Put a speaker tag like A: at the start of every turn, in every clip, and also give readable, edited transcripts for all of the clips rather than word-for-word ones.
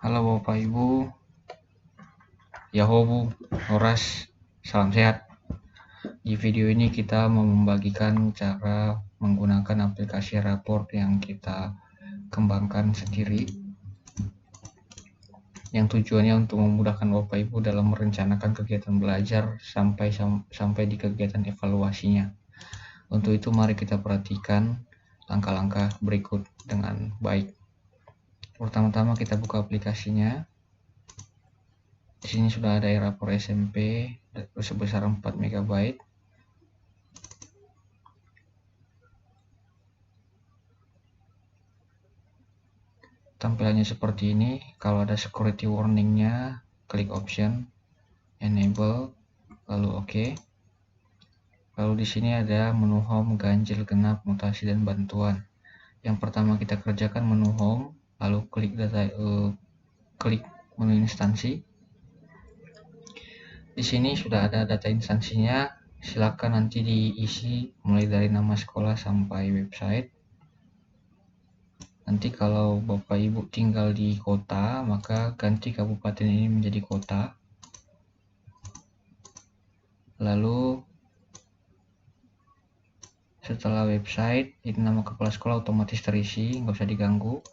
A: Halo Bapak Ibu, Yahobu, Horas, salam sehat. Di video ini kita mau membagikan cara menggunakan aplikasi raport yang kita kembangkan sendiri, yang tujuannya untuk memudahkan Bapak Ibu dalam merencanakan kegiatan belajar sampai di kegiatan evaluasinya. Untuk itu mari kita perhatikan langkah-langkah berikut dengan baik. Pertama-tama kita buka aplikasinya. Di sini sudah ada rapor SMP sebesar 4 MB. Tampilannya seperti ini. Kalau ada security warningnya, klik option, enable, lalu OK. Lalu di sini ada menu home, ganjil, genap, mutasi, dan bantuan. Yang pertama kita kerjakan menu home, lalu klik menu instansi. Di sini sudah ada data instansinya. Silakan nanti diisi mulai dari nama sekolah sampai website. Nanti kalau Bapak Ibu tinggal di kota, maka ganti kabupaten ini menjadi kota. Lalu setelah website, ini nama kepala sekolah otomatis terisi, nggak usah diganggu.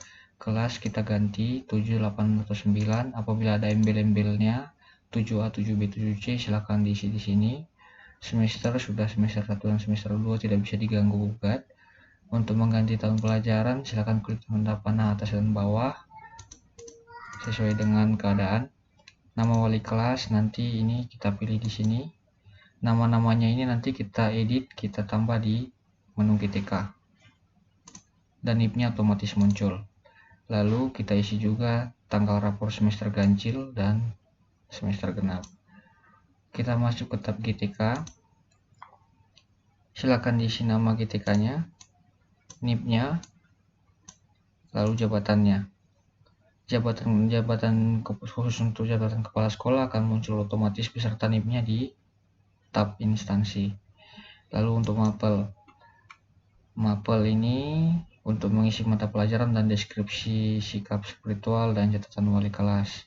A: Kelas kita ganti 7, 8, atau 9. Apabila ada embel-embelnya 7A, 7B, 7C, silakan diisi di sini. Semester sudah semester 1 dan semester 2 tidak bisa diganggu gugat. Untuk mengganti tahun pelajaran, silakan klik tanda panah atas dan bawah sesuai dengan keadaan. Nama wali kelas nanti ini kita pilih di sini. Nama-namanya ini nanti kita edit, kita tambah di menu GTK. Dan NIP-nya otomatis muncul. Lalu kita isi juga tanggal rapor semester ganjil dan semester genap. Kita masuk ke tab GTK. Silakan diisi nama GTK-nya, NIP-nya, lalu jabatannya. Jabatan khusus untuk jabatan kepala sekolah akan muncul otomatis beserta NIP-nya di tab instansi. Lalu untuk mapel ini untuk mengisi mata pelajaran dan deskripsi sikap spiritual dan catatan wali kelas.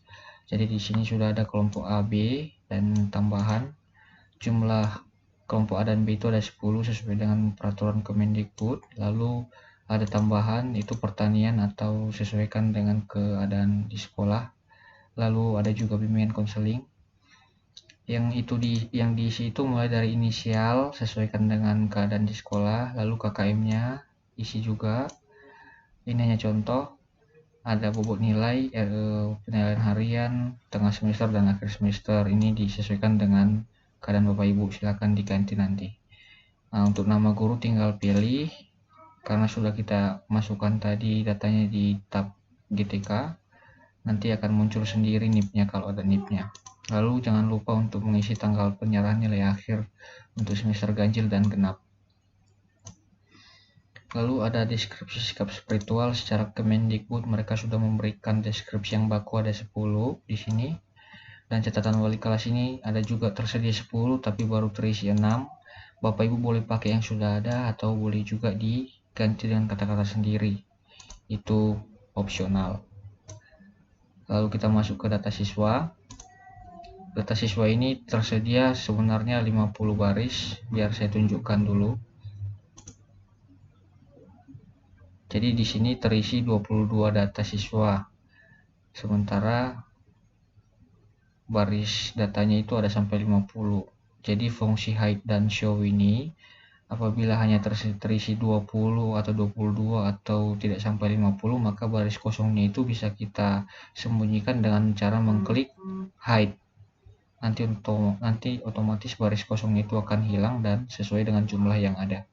A: Jadi di sini sudah ada kelompok A, B, dan tambahan jumlah kelompok A dan B itu ada 10 sesuai dengan peraturan Kemendikbud. Lalu ada tambahan itu pertanian atau sesuaikan dengan keadaan di sekolah. Lalu ada juga bimbingan konseling. Yang diisi itu mulai dari inisial sesuaikan dengan keadaan di sekolah, lalu KKM-nya isi juga. Ini hanya contoh. Ada bobot nilai, penilaian harian, tengah semester dan akhir semester. Ini disesuaikan dengan keadaan Bapak Ibu, silakan diganti nanti. Nah, untuk nama guru tinggal pilih, karena sudah kita masukkan tadi datanya di tab GTK, nanti akan muncul sendiri NIP-nya kalau ada NIP-nya. Lalu jangan lupa untuk mengisi tanggal penyerahan nilai akhir untuk semester ganjil dan genap. Lalu ada deskripsi sikap spiritual. Secara Kemendikbud mereka sudah memberikan deskripsi yang baku, ada 10 di sini. Dan catatan wali kelas ini ada juga tersedia 10 tapi baru terisi 6. Bapak Ibu boleh pakai yang sudah ada atau boleh juga diganti dengan kata-kata sendiri. Itu opsional. Lalu kita masuk ke data siswa. Data siswa ini tersedia sebenarnya 50 baris, biar saya tunjukkan dulu. Jadi di sini terisi 22 data siswa. Sementara baris datanya itu ada sampai 50. Jadi fungsi hide dan show ini apabila hanya terisi 20 atau 22 atau tidak sampai 50, maka baris kosongnya itu bisa kita sembunyikan dengan cara mengklik hide. Nanti otomatis baris kosongnya itu akan hilang dan sesuai dengan jumlah yang ada.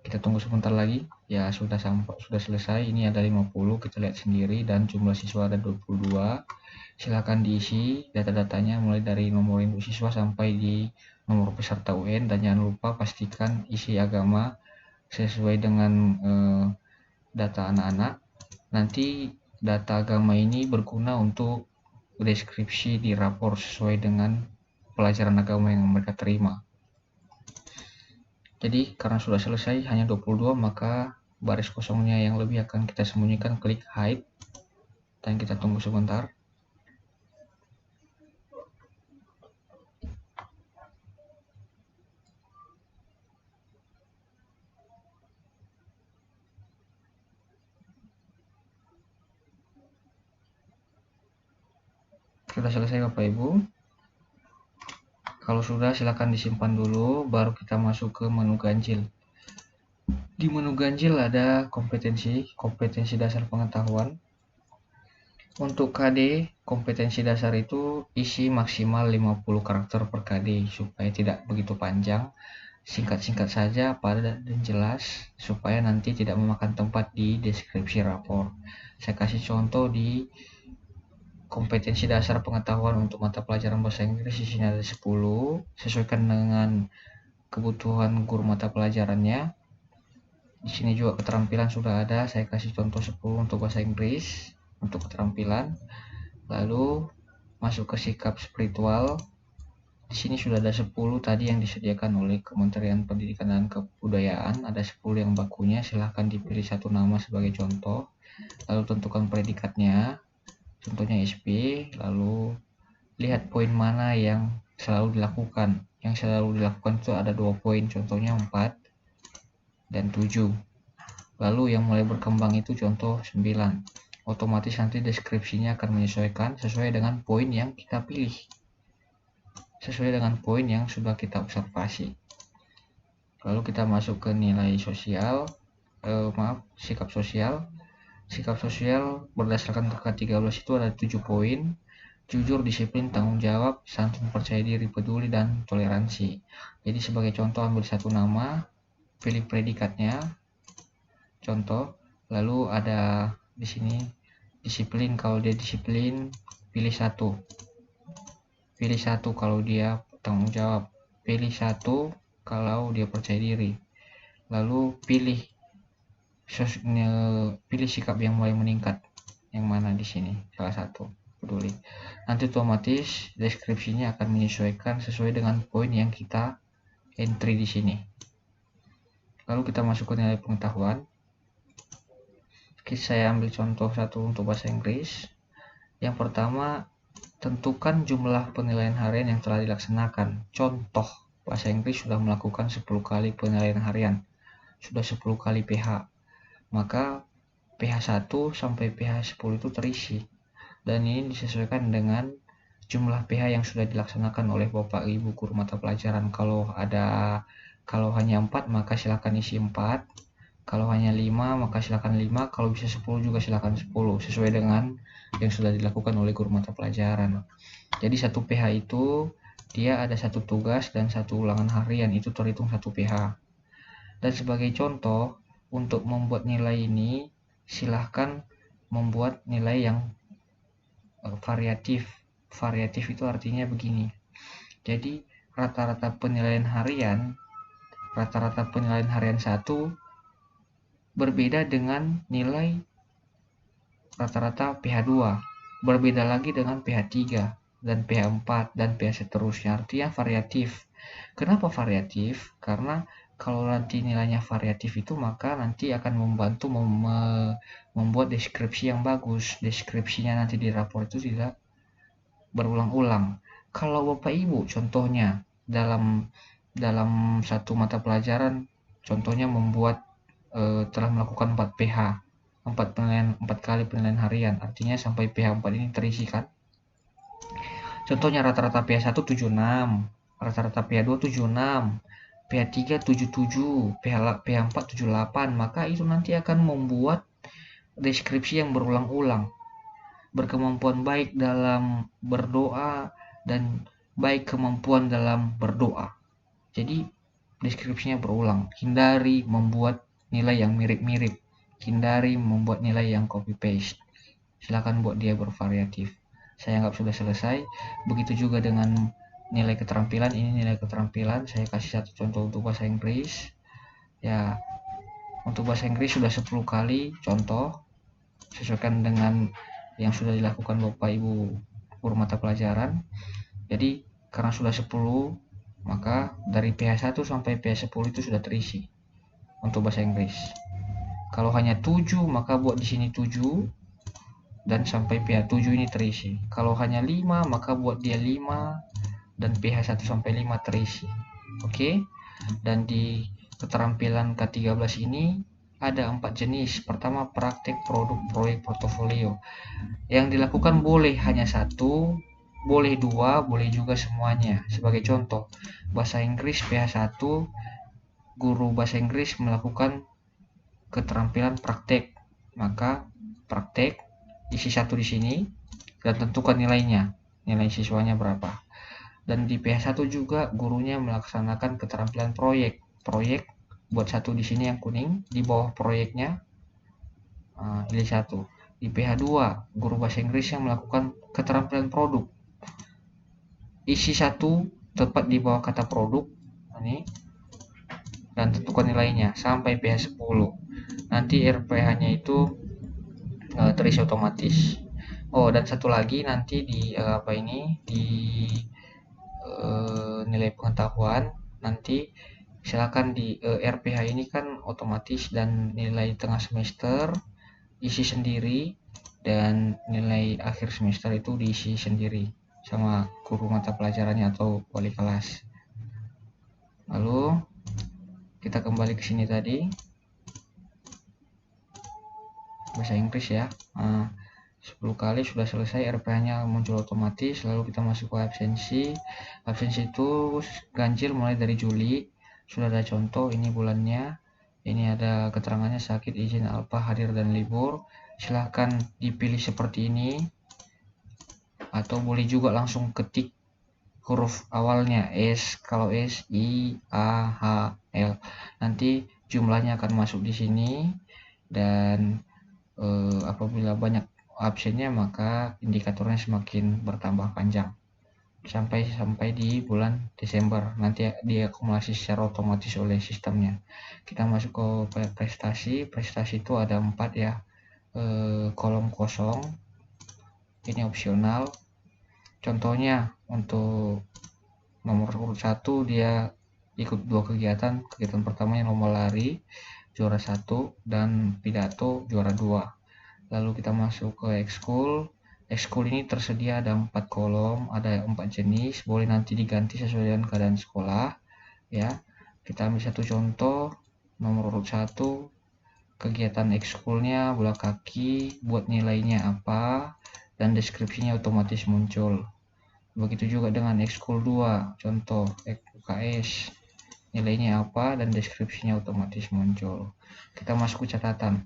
A: Kita tunggu sebentar lagi. Ya, sudah selesai. Ini ada 50, kita lihat sendiri, dan jumlah siswa ada 22. Silakan diisi data-datanya mulai dari nomor induk siswa sampai di nomor peserta UN, dan jangan lupa pastikan isi agama sesuai dengan data anak-anak. Nanti data agama ini berguna untuk deskripsi di rapor sesuai dengan pelajaran agama yang mereka terima. Jadi karena sudah selesai hanya 22, maka baris kosongnya yang lebih akan kita sembunyikan, klik hide, dan kita tunggu sebentar. Sudah selesai Bapak Ibu? Kalau sudah, silakan disimpan dulu, baru kita masuk ke menu ganjil. Di menu ganjil ada kompetensi dasar pengetahuan. Untuk KD, kompetensi dasar itu isi maksimal 50 karakter per KD, supaya tidak begitu panjang. Singkat-singkat saja, padat dan jelas, supaya nanti tidak memakan tempat di deskripsi rapor. Saya kasih contoh di kompetensi dasar pengetahuan untuk mata pelajaran bahasa Inggris. Di sini ada 10, sesuaikan dengan kebutuhan guru mata pelajarannya. Di sini juga keterampilan sudah ada, saya kasih contoh 10 untuk bahasa Inggris untuk keterampilan. Lalu masuk ke sikap spiritual. Di sini sudah ada 10 tadi yang disediakan oleh Kementerian Pendidikan dan Kebudayaan. Ada 10 yang bakunya, silahkan dipilih satu nama sebagai contoh. Lalu tentukan predikatnya, contohnya SP. Lalu lihat poin mana yang selalu dilakukan. Yang selalu dilakukan itu ada 2 poin, contohnya 4 dan 7. Lalu yang mulai berkembang itu contoh 9. Otomatis nanti deskripsinya akan menyesuaikan sesuai dengan poin yang kita pilih, sesuai dengan poin yang sudah kita observasi. Lalu kita masuk ke nilai sosial, sikap sosial. Sikap sosial berdasarkan angka 13 itu ada 7 poin. Jujur, disiplin, tanggung jawab, santun, percaya diri, peduli, dan toleransi. Jadi sebagai contoh ambil satu nama, pilih predikatnya, contoh. Lalu ada di sini disiplin, kalau dia disiplin pilih satu. Pilih satu kalau dia tanggung jawab. Pilih satu kalau dia percaya diri. Lalu pilih sikap yang mulai meningkat. Yang mana di sini? Salah satu. Peduli. Nanti otomatis deskripsinya akan menyesuaikan sesuai dengan poin yang kita entry di sini. Lalu kita masuk ke nilai pengetahuan. Saya ambil contoh satu untuk bahasa Inggris. Yang pertama, tentukan jumlah penilaian harian yang telah dilaksanakan. Contoh, bahasa Inggris sudah melakukan 10 kali penilaian harian. Sudah 10 kali PH. Maka PH 1 sampai PH 10 itu terisi. Dan ini disesuaikan dengan jumlah PH yang sudah dilaksanakan oleh Bapak Ibu guru mata pelajaran. Kalau hanya 4 maka silakan isi 4. Kalau hanya 5 maka silakan 5. Kalau bisa 10 juga silakan 10, sesuai dengan yang sudah dilakukan oleh guru mata pelajaran. Jadi satu PH itu dia ada satu tugas dan satu ulangan harian, itu terhitung satu PH. Dan sebagai contoh, untuk membuat nilai ini silahkan membuat nilai yang variatif. Variatif itu artinya begini. Jadi rata-rata penilaian harian 1 berbeda dengan nilai rata-rata PH 2, berbeda lagi dengan PH 3 dan PH 4 dan PH seterusnya. Artinya variatif. Kenapa variatif? Karena kalau nanti nilainya variatif itu maka nanti akan membantu membuat deskripsi yang bagus. Deskripsinya nanti di rapor itu tidak berulang-ulang. Kalau Bapak Ibu contohnya dalam satu mata pelajaran, contohnya membuat telah melakukan 4 PH, 4 kali penilaian harian, artinya sampai PH 4 ini terisi kan. Contohnya rata-rata PH 1 76, rata-rata PH 2 76, PH 3 77, PH 4 78, maka itu nanti akan membuat deskripsi yang berulang-ulang. Berkemampuan baik dalam berdoa dan baik kemampuan dalam berdoa. Jadi deskripsinya berulang. Hindari membuat nilai yang mirip-mirip. Hindari membuat nilai yang copy paste. Silakan buat dia bervariatif. Saya anggap sudah selesai. Begitu juga dengan nilai keterampilan. Ini nilai keterampilan. Saya kasih satu contoh untuk bahasa Inggris. Ya, untuk bahasa Inggris sudah 10 kali contoh. Sesuaikan dengan yang sudah dilakukan Bapak Ibu guru mata pelajaran. Jadi karena sudah 10, maka dari PH 1 sampai PH 10 itu sudah terisi untuk bahasa Inggris. Kalau hanya 7 maka buat di sini 7 dan sampai pH 7 ini terisi. Kalau hanya 5 maka buat dia 5 dan pH 1 sampai 5 terisi. Oke. Dan di keterampilan K13 ini ada 4 jenis. Pertama, praktek produk proyek portofolio. Yang dilakukan boleh hanya satu, boleh dua, boleh juga semuanya. Sebagai contoh, bahasa Inggris pH 1, guru bahasa Inggris melakukan keterampilan praktek. Maka praktek isi satu di sini dan tentukan nilainya. Nilai siswanya berapa. Dan di pH 1 juga gurunya melaksanakan keterampilan proyek. Proyek buat satu di sini yang kuning, di bawah proyeknya pilih satu. Di pH 2 guru bahasa Inggris yang melakukan keterampilan produk. Isi satu tepat di bawah kata produk ini dan tentukan nilainya sampai pH 10. Nanti RPH-nya itu terisi otomatis. Oh, dan satu lagi nanti di di nilai pengetahuan nanti silakan di RPH ini kan otomatis dan nilai tengah semester isi sendiri dan nilai akhir semester itu diisi sendiri sama guru mata pelajarannya atau wali kelas. Lalu kita kembali ke sini tadi bahasa Inggris ya. 10 kali sudah selesai, RPH-nya muncul otomatis. Lalu kita masuk ke absensi. Absensi itu ganjil mulai dari Juli. Sudah ada contoh, ini bulannya. Ini ada keterangannya sakit, izin, alpa, hadir, dan libur. Silahkan dipilih seperti ini. Atau boleh juga langsung ketik huruf awalnya S, kalau S, I, A, H, L. Nanti jumlahnya akan masuk di sini. Dan apabila banyak absennya maka indikatornya semakin bertambah panjang sampai di bulan Desember, nanti diakumulasi secara otomatis oleh sistemnya. Kita masuk ke prestasi itu ada 4 ya, kolom kosong ini opsional. Contohnya untuk nomor urut 1 dia ikut 2 kegiatan pertamanya lomba lari juara 1 dan pidato juara 2. Lalu kita masuk ke ekskul. Ekskul ini tersedia ada 4 kolom, ada 4 jenis, boleh nanti diganti sesuai dengan keadaan sekolah ya. Kita ambil satu contoh, nomor urut 1, kegiatan ekskulnya bola kaki, buat nilainya apa dan deskripsinya otomatis muncul. Begitu juga dengan ekskul 2, contoh UKS, nilainya apa dan deskripsinya otomatis muncul. Kita masuk ke catatan.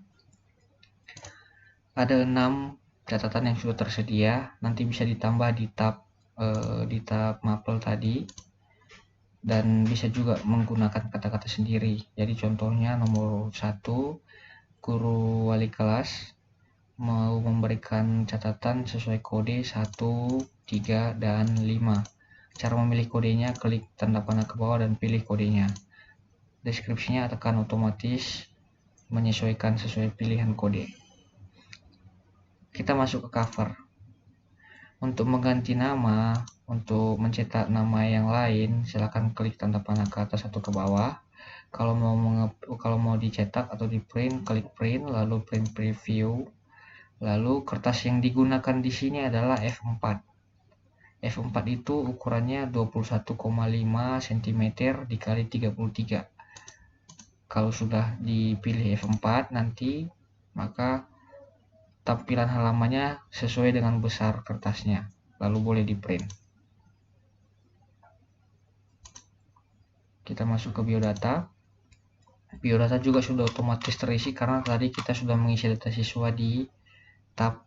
A: Ada 6 catatan yang sudah tersedia, nanti bisa ditambah di tab mapel tadi dan bisa juga menggunakan kata-kata sendiri. Jadi contohnya nomor 1, guru wali kelas mau memberikan catatan sesuai kode 1, 3, dan 5. Cara memilih kodenya, klik tanda panah ke bawah dan pilih kodenya. Deskripsinya akan otomatis menyesuaikan sesuai pilihan kode. Kita masuk ke cover. Untuk mengganti nama, untuk mencetak nama yang lain, silakan klik tanda panah ke atas atau ke bawah. Kalau mau dicetak atau di print, klik print, lalu print preview. Lalu kertas yang digunakan di sini adalah F4. F4 itu ukurannya 21,5 cm dikali 33. Kalau sudah dipilih F4 nanti, maka tampilan halamannya sesuai dengan besar kertasnya, lalu boleh di print. Kita masuk ke biodata. Biodata juga sudah otomatis terisi karena tadi kita sudah mengisi data siswa di tab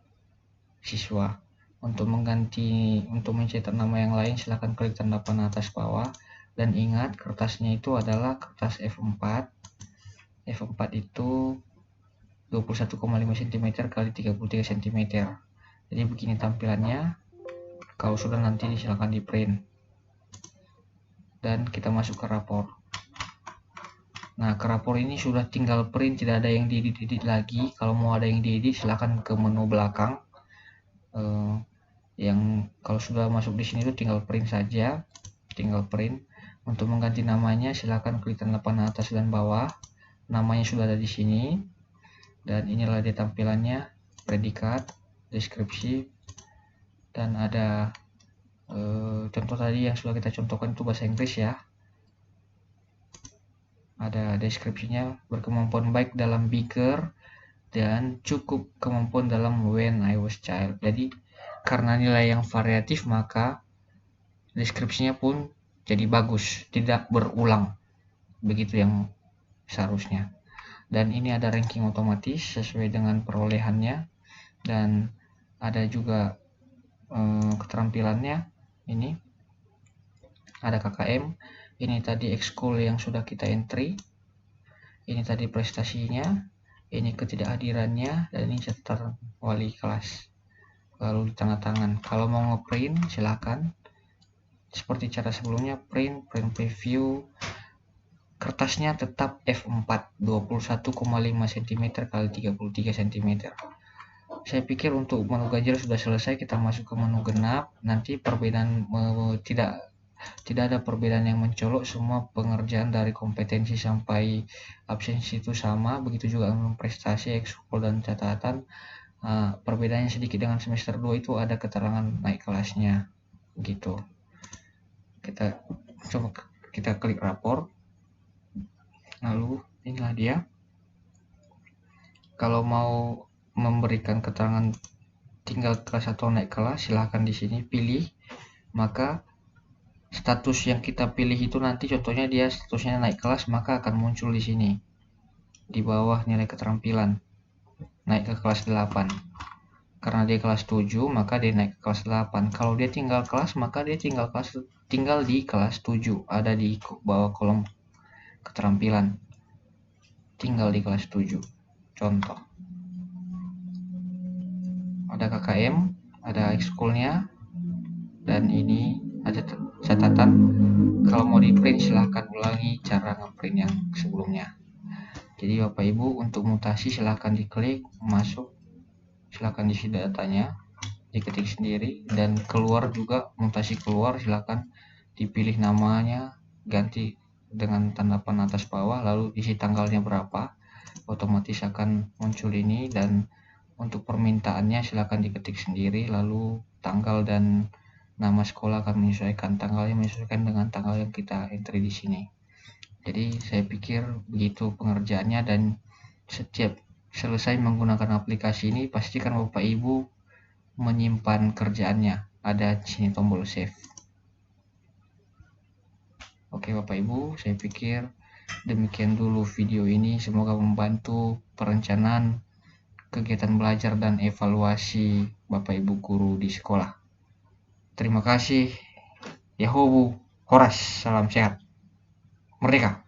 A: siswa. Untuk mencetak nama yang lain silahkan klik tanda panah atas bawah dan ingat kertasnya itu adalah kertas F4. F4 itu 21,5 cm kali 33 cm. Jadi begini tampilannya. Kalau sudah nanti silakan di print. Dan kita masuk ke rapor. Nah, ke rapor ini sudah tinggal print, tidak ada yang diedit lagi. Kalau mau ada yang diedit silakan ke menu belakang. Yang kalau sudah masuk di sini itu tinggal print saja, tinggal print. Untuk mengganti namanya silakan klik tanda panah atas dan bawah. Namanya sudah ada di sini. Dan inilah dia tampilannya, predikat, deskripsi, dan ada contoh tadi yang sudah kita contohkan itu bahasa Inggris ya. Ada deskripsinya, berkemampuan baik dalam Beaker dan cukup kemampuan dalam When I Was Child. Jadi karena nilai yang variatif maka deskripsinya pun jadi bagus, tidak berulang, begitu yang seharusnya. Dan ini ada ranking otomatis sesuai dengan perolehannya, dan ada juga keterampilannya. Ini ada KKM, ini tadi ekskul yang sudah kita entry, ini tadi prestasinya, ini ketidakhadirannya, dan ini catatan wali kelas, lalu di tanda tangan. Kalau mau ngeprint silahkan seperti cara sebelumnya, print preview. Kertasnya tetap F4 21,5 cm x 33 cm. Saya pikir untuk menu ganjil sudah selesai, kita masuk ke menu genap. Nanti perbedaan tidak ada perbedaan yang mencolok, semua pengerjaan dari kompetensi sampai absensi itu sama, begitu juga dengan prestasi, ekskul, dan catatan. Perbedaannya sedikit dengan semester 2 itu ada keterangan naik kelasnya gitu. Kita coba kita klik rapor, lalu inilah dia. Kalau mau memberikan keterangan tinggal kelas atau naik kelas, silahkan di sini pilih. Maka status yang kita pilih itu nanti contohnya dia statusnya naik kelas, maka akan muncul di sini di bawah nilai keterampilan, naik ke kelas 8. Karena dia kelas 7 maka dia naik ke kelas 8. Kalau dia tinggal kelas maka dia tinggal di kelas 7, ada di bawah kolom keterampilan, tinggal di kelas 7. Contoh, ada KKM, ada ekskulnya, dan ini ada catatan. Kalau mau di print silahkan ulangi cara ngeprint yang sebelumnya. Jadi Bapak Ibu untuk mutasi silahkan diklik, masuk, silahkan isi datanya, diketik sendiri, dan keluar juga mutasi keluar silahkan dipilih namanya, ganti dengan tanda panah atas bawah, lalu isi tanggalnya berapa, otomatis akan muncul ini. Dan untuk permintaannya silahkan diketik sendiri, lalu tanggal dan nama sekolah akan menyesuaikan, tanggalnya menyesuaikan dengan tanggal yang kita entry di sini. Jadi saya pikir begitu pengerjaannya, dan setiap selesai menggunakan aplikasi ini pastikan Bapak Ibu menyimpan kerjaannya, ada di sini tombol save. Oke Bapak Ibu, saya pikir demikian dulu video ini, semoga membantu perencanaan kegiatan belajar dan evaluasi Bapak Ibu guru di sekolah. Terima kasih. Yahobu Horas, salam sehat. Merdeka.